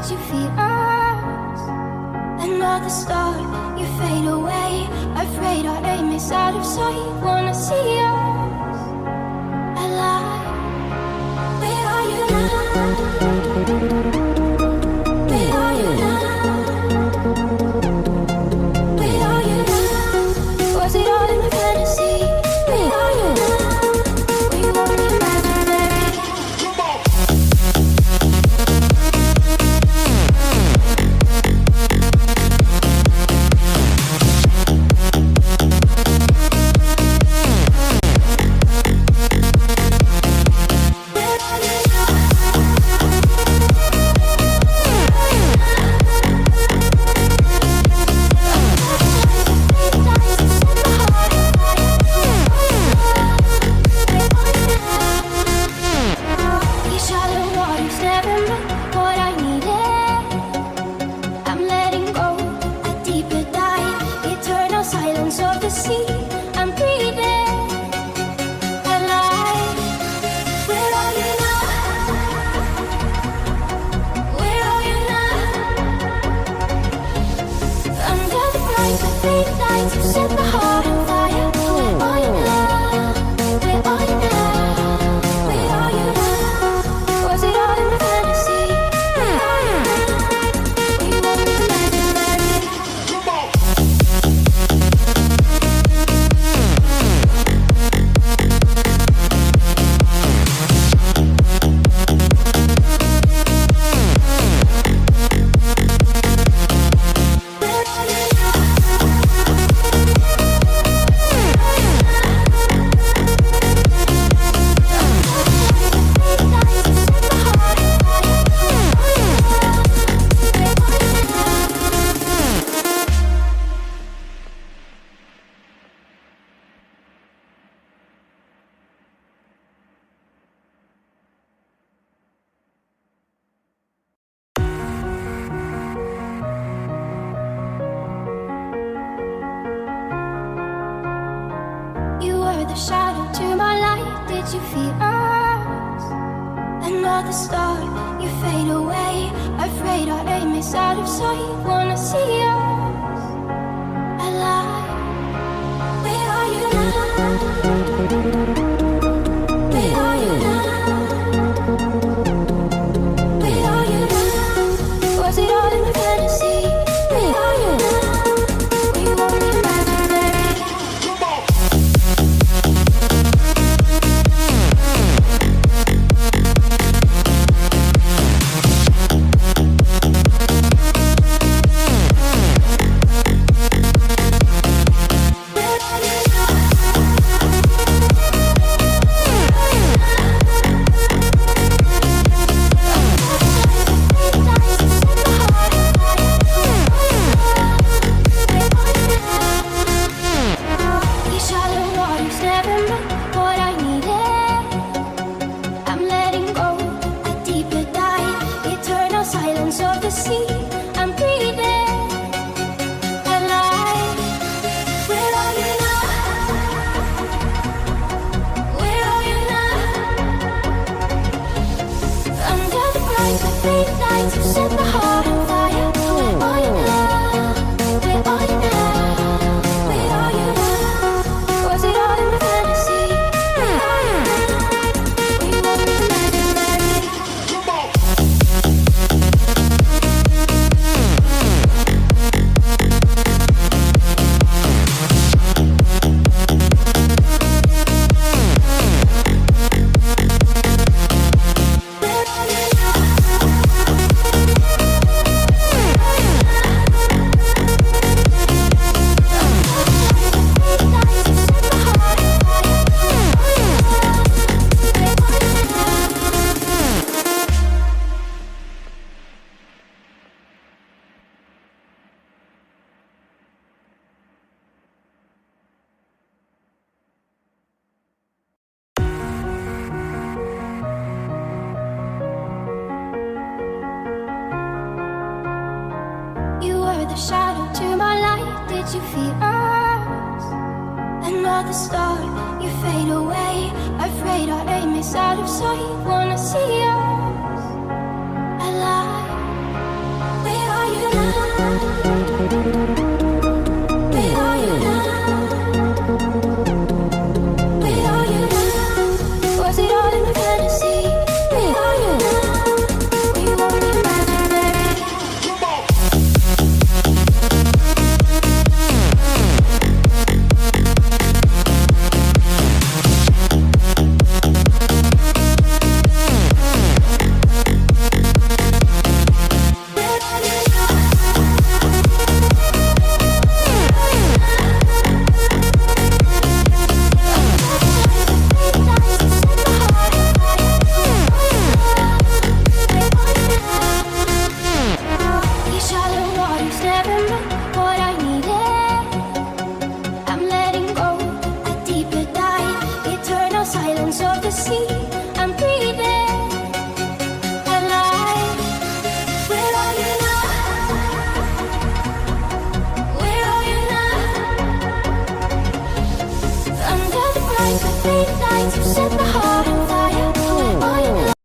did you feel us? Another star, you fade away. Afraid our aim is out of sight. Wanna see us alive. Where are you now? Where are you now? Where are you now? Was it all in a fantasy? Where are you now? Were you only imaginary? The shadow to my light, did you feel us? Another star, you fade away. Afraid our aim is out of sight. Wanna see us alive. Where are you now? Where are you now? Where are you now? Was it all in a fantasy? Where are you now? Were you only imaginary? The shadow to my light, did you feel us? Another star, you fade away. Afraid our aim is out of sight. Wanna see us alive. Where are you now? Where are you now? Was it all in a fantasy? Where are you now? Were you only imaginary? These shallow waters never meant what I needed. I'm letting go, a deeper dive, eternal silence of the sea.